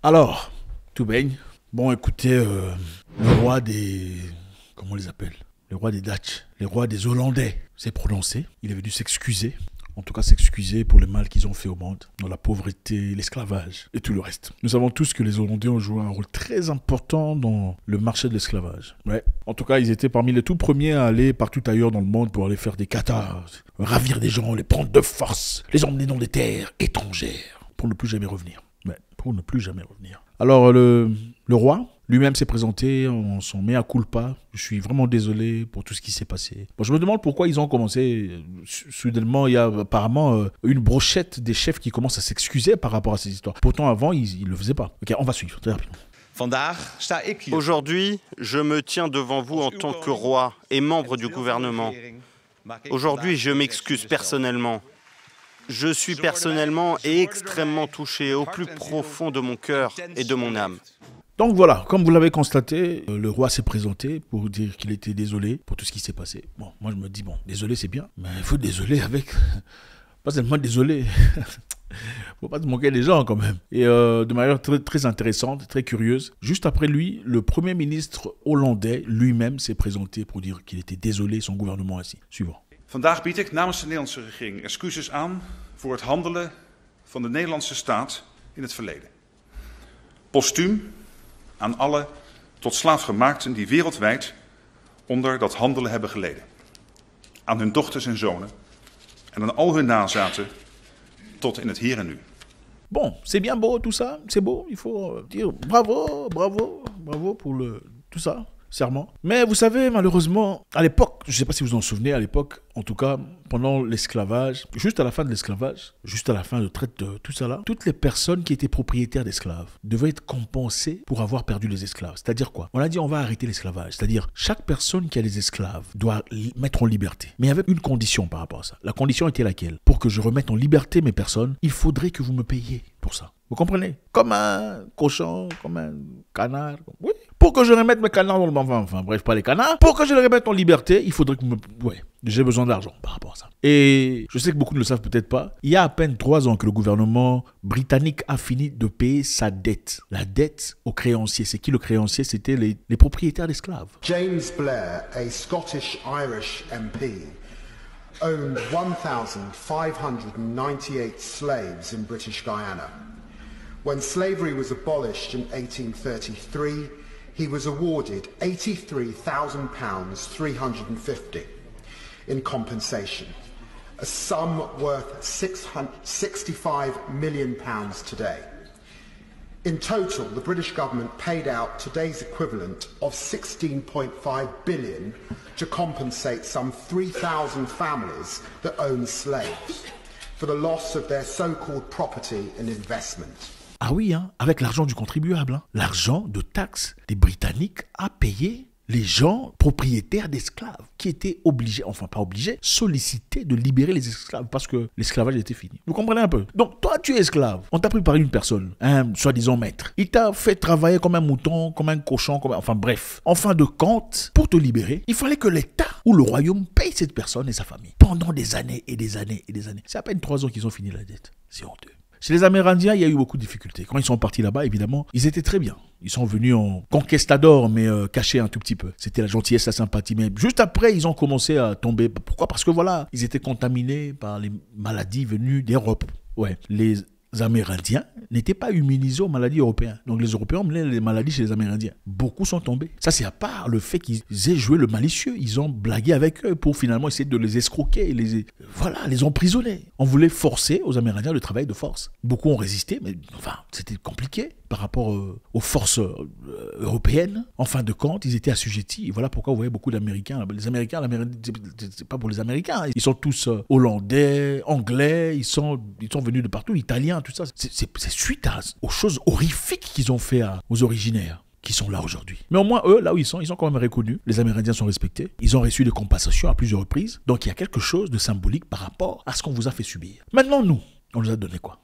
Alors, tout baigne. Bon, écoutez, le roi des... Comment on les appelle? Le roi des Dutch, le roi des Hollandais s'est prononcé. Il est venu s'excuser. En tout cas, s'excuser pour le mal qu'ils ont fait au monde, dans la pauvreté, l'esclavage et tout le reste. Nous savons tous que les Hollandais ont joué un rôle très important dans le marché de l'esclavage. Ouais. En tout cas, ils étaient parmi les tout premiers à aller partout ailleurs dans le monde pour aller faire des katas, ravir des gens, les prendre de force, les emmener dans des terres étrangères, pour ne plus jamais revenir. Ouais, pour ne plus jamais revenir. Alors, le roi lui-même s'est présenté en son mea culpa. Je suis vraiment désolé pour tout ce qui s'est passé. Bon, je me demande pourquoi ils ont commencé. Soudainement, il y a apparemment une brochette des chefs qui commencent à s'excuser par rapport à ces histoires. Pourtant, avant, ils ne le faisaient pas. Ok, on va suivre très rapidement. Aujourd'hui, je me tiens devant vous en tant que roi et membre du gouvernement. Aujourd'hui, je m'excuse personnellement. Je suis personnellement et extrêmement touché au plus profond de mon cœur et de mon âme. Donc voilà, comme vous l'avez constaté, le roi s'est présenté pour dire qu'il était désolé pour tout ce qui s'est passé. Bon, moi je me dis, bon, désolé c'est bien, mais il faut désoler avec... Pas seulement désolé. Faut pas se moquer des gens quand même. Et de manière très, très intéressante, très curieuse, juste après lui, le premier ministre hollandais lui-même s'est présenté pour dire qu'il était désolé, son gouvernement ainsi. Suivant. Vandaag bied ik namens de Nederlandse regering excuses aan voor het handelen van de Nederlandse staat in het verleden. Postuum aan alle tot slaafgemaakten die wereldwijd onder dat handelen hebben geleden. Aan hun dochters en zonen en aan al hun nazaten tot in het hier en nu. Bon, c'est bien beau tout ça, c'est beau, il faut dire bravo, bravo, bravo pour tout ça. Serment. Mais vous savez, malheureusement, à l'époque, je ne sais pas si vous vous en souvenez, à l'époque, en tout cas, pendant l'esclavage, juste à la fin de l'esclavage, juste à la fin de traite de tout ça là, toutes les personnes qui étaient propriétaires d'esclaves devaient être compensées pour avoir perdu les esclaves. C'est-à-dire quoi? On a dit on va arrêter l'esclavage. C'est-à-dire chaque personne qui a des esclaves doit mettre en liberté. Mais il y avait une condition par rapport à ça. La condition était laquelle? Pour que je remette en liberté mes personnes, il faudrait que vous me payiez pour ça. Vous comprenez? Comme un cochon, comme un canard. Oui. Pour que je remette mes canards dans le enfin bref, pas les canards. Pour que je les remette en liberté, il faudrait que j'ai besoin d'argent par rapport à ça. Et je sais que beaucoup ne le savent peut-être pas. Il y a à peine 3 ans que le gouvernement britannique a fini de payer sa dette. La dette aux créanciers. C'est qui le créancier? C'était les propriétaires d'esclaves. James Blair, a Scottish-Irish MP, owned 1,598 slaves in British Guyana. When slavery was abolished in 1833, he was awarded £83,000 350 in compensation, a sum worth £65 million today. In total, the British government paid out today's equivalent of £16.5 billion to compensate some 3,000 families that own slaves for the loss of their so-called property and investment. Ah oui, hein, avec l'argent du contribuable. Hein. L'argent de taxes des Britanniques a payé les gens propriétaires d'esclaves qui étaient obligés, enfin pas obligés, sollicités de libérer les esclaves parce que l'esclavage était fini. Vous comprenez un peu? Donc toi tu es esclave, on t'a pris par une personne, un soi-disant maître. Il t'a fait travailler comme un mouton, comme un cochon, enfin bref. En fin de compte, pour te libérer, il fallait que l'État ou le royaume paye cette personne et sa famille pendant des années et des années et des années. C'est à peine 3 ans qu'ils ont fini la dette. C'est honteux. Chez les Amérindiens, il y a eu beaucoup de difficultés. Quand ils sont partis là-bas, évidemment, ils étaient très bien. Ils sont venus en conquistadors, mais cachés un tout petit peu. C'était la gentillesse, la sympathie. Mais juste après, ils ont commencé à tomber. Pourquoi? Parce que voilà, ils étaient contaminés par les maladies venues d'Europe. Ouais, les Amérindiens n'étaient pas immunisés aux maladies européennes. Donc les Européens menaient les maladies chez les Amérindiens. Beaucoup sont tombés. Ça, c'est à part le fait qu'ils aient joué le malicieux. Ils ont blagué avec eux pour finalement essayer de les escroquer, les emprisonner. On voulait forcer aux Amérindiens le travail de force. Beaucoup ont résisté, mais enfin, c'était compliqué par rapport aux forces européennes. En fin de compte, ils étaient assujettis. Et voilà pourquoi vous voyez beaucoup d'Américains. Les Américains, c'est pas pour les Américains. Ils sont tous hollandais, anglais, ils sont venus de partout, italiens, tout ça. C'est suite aux choses horrifiques qu'ils ont fait aux originaires qui sont là aujourd'hui. Mais au moins, eux, là où ils sont quand même reconnus. Les Amérindiens sont respectés. Ils ont reçu des compensations à plusieurs reprises. Donc, il y a quelque chose de symbolique par rapport à ce qu'on vous a fait subir. Maintenant, nous, on nous a donné quoi?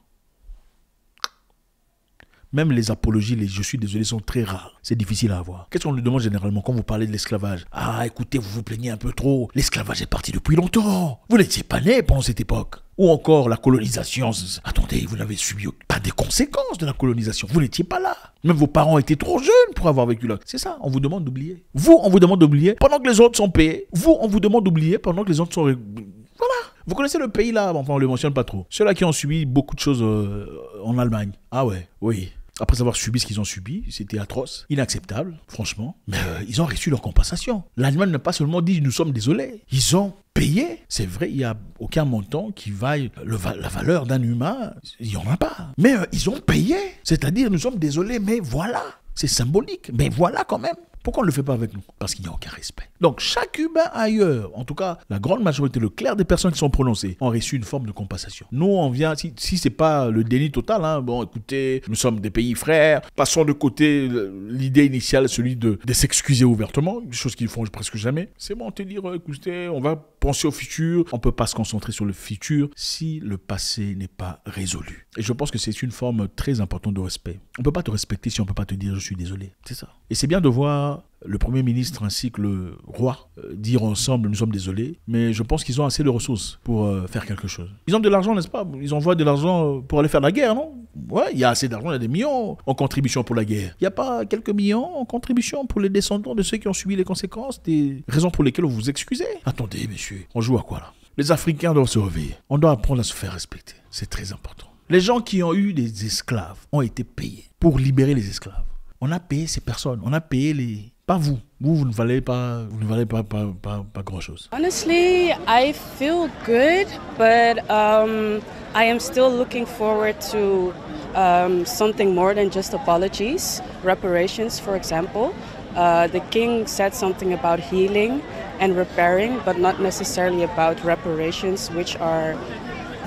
Même les apologies, les je suis désolé sont très rares. C'est difficile à avoir. Qu'est-ce qu'on nous demande généralement quand vous parlez de l'esclavage? Ah, écoutez, vous vous plaignez un peu trop. L'esclavage est parti depuis longtemps. Vous n'étiez pas né pendant cette époque. Ou encore la colonisation. Attendez, vous n'avez subi pas des conséquences de la colonisation. Vous n'étiez pas là. Même vos parents étaient trop jeunes pour avoir vécu là. C'est ça, on vous demande d'oublier. Vous, on vous demande d'oublier pendant que les autres sont payés. Vous, on vous demande d'oublier pendant que les autres sont... Voilà. Vous connaissez le pays là, enfin on ne le mentionne pas trop. Ceux-là qui ont subi beaucoup de choses en Allemagne. Ah ouais, oui. Après avoir subi ce qu'ils ont subi, c'était atroce, inacceptable, franchement. Mais ils ont reçu leur compensation. L'Allemagne n'a pas seulement dit « nous sommes désolés ». Ils ont payé. C'est vrai, il n'y a aucun montant qui vaille la valeur d'un humain. Il n'y en a pas. Mais ils ont payé. C'est-à-dire « nous sommes désolés, mais voilà ». C'est symbolique, mais voilà quand même. Pourquoi on ne le fait pas avec nous? Parce qu'il n'y a aucun respect. Donc chaque humain ailleurs, en tout cas la grande majorité, le clair des personnes qui sont prononcées, ont reçu une forme de compensation. Nous on vient, si c'est pas le déni total, hein, bon écoutez, nous sommes des pays frères, passons de côté l'idée initiale, celui de s'excuser ouvertement, des choses qu'ils font presque jamais. C'est bon, te dire, écoutez, on va penser au futur, on ne peut pas se concentrer sur le futur si le passé n'est pas résolu. Et je pense que c'est une forme très importante de respect. On ne peut pas te respecter si on ne peut pas te dire je suis désolé. C'est ça. Et c'est bien de voir le Premier ministre ainsi que le roi dire ensemble nous sommes désolés, mais je pense qu'ils ont assez de ressources pour faire quelque chose. Ils ont de l'argent, n'est-ce pas? Ils envoient de l'argent pour aller faire la guerre, non? Ouais, il y a assez d'argent, il y a des millions en contribution pour la guerre. Il n'y a pas quelques millions en contribution pour les descendants de ceux qui ont subi les conséquences des raisons pour lesquelles vous vous excusez? Attendez, messieurs, on joue à quoi là? Les Africains doivent se réveiller. On doit apprendre à se faire respecter. C'est très important. Les gens qui ont eu des esclaves ont été payés pour libérer les esclaves. On a payé ces personnes, on a payé les... Pas vous. Vous ne valez pas grand-chose. Honestly, I feel good, but I am still looking forward to something more than just apologies, reparations, for example. The king said something about healing and repairing, but not necessarily about reparations, which are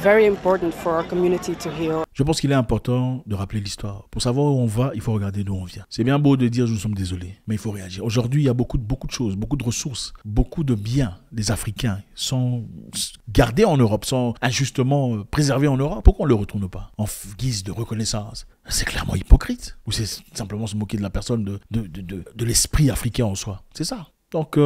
very important for our community to heal. Je pense qu'il est important de rappeler l'histoire. Pour savoir où on va, il faut regarder d'où on vient. C'est bien beau de dire nous sommes désolés, mais il faut réagir. Aujourd'hui, il y a beaucoup de choses, beaucoup de ressources, beaucoup de biens des Africains sont gardés en Europe, sont injustement préservés en Europe. Pourquoi on ne le retourne pas en guise de reconnaissance? C'est clairement hypocrite. Ou c'est simplement se moquer de la personne, de l'esprit africain en soi. C'est ça. Donc...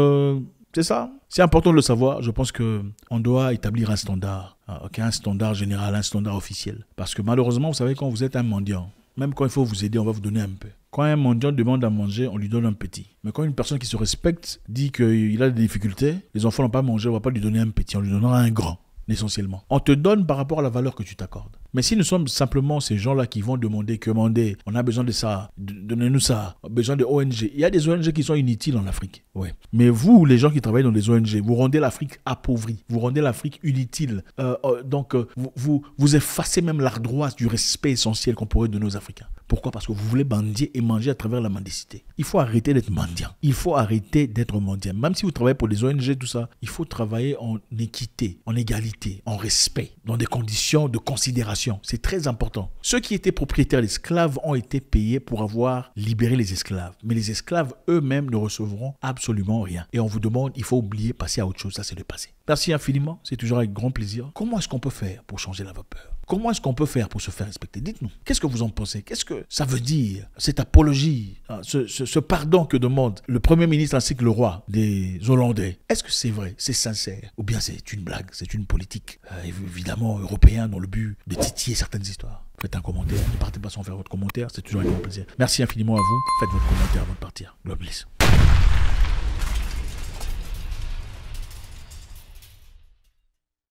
c'est ça. C'est important de le savoir. Je pense qu'on doit établir un standard. Un standard général, un standard officiel. Parce que malheureusement, vous savez, quand vous êtes un mendiant, même quand il faut vous aider, on va vous donner un peu. Quand un mendiant demande à manger, on lui donne un petit. Mais quand une personne qui se respecte dit qu'il a des difficultés, les enfants n'ont pas mangé, on ne va pas lui donner un petit, on lui donnera un grand. Essentiellement. On te donne par rapport à la valeur que tu t'accordes. Mais si nous sommes simplement ces gens-là qui vont demander, on a besoin de ça, donnez-nous ça, on a besoin de ONG. Il y a des ONG qui sont inutiles en Afrique. Ouais. Mais vous, les gens qui travaillent dans des ONG, vous rendez l'Afrique appauvrie, vous rendez l'Afrique inutile. Vous effacez même l'ardoise du respect essentiel qu'on pourrait donner aux Africains. Pourquoi? Parce que vous voulez mendier et manger à travers la mendicité. Il faut arrêter d'être mendiant. Il faut arrêter d'être mendiant. Même si vous travaillez pour des ONG, tout ça, il faut travailler en équité, en égalité, en respect, dans des conditions de considération. C'est très important. Ceux qui étaient propriétaires d'esclaves ont été payés pour avoir libéré les esclaves. Mais les esclaves eux-mêmes ne recevront absolument rien. Et on vous demande, il faut oublier, passer à autre chose. Ça, c'est le passé. Merci infiniment. C'est toujours avec grand plaisir. Comment est-ce qu'on peut faire pour changer la vapeur? Comment est-ce qu'on peut faire pour se faire respecter? Dites-nous, qu'est-ce que vous en pensez? Qu'est-ce que ça veut dire, cette apologie, ce pardon que demande le Premier ministre ainsi que le roi des Hollandais? Est-ce que c'est vrai, c'est sincère? Ou bien c'est une blague, c'est une politique, évidemment européenne, dans le but de titiller certaines histoires? Faites un commentaire, ne partez pas sans faire votre commentaire, c'est toujours un grand plaisir. Merci infiniment à vous, faites votre commentaire avant de partir. God bless.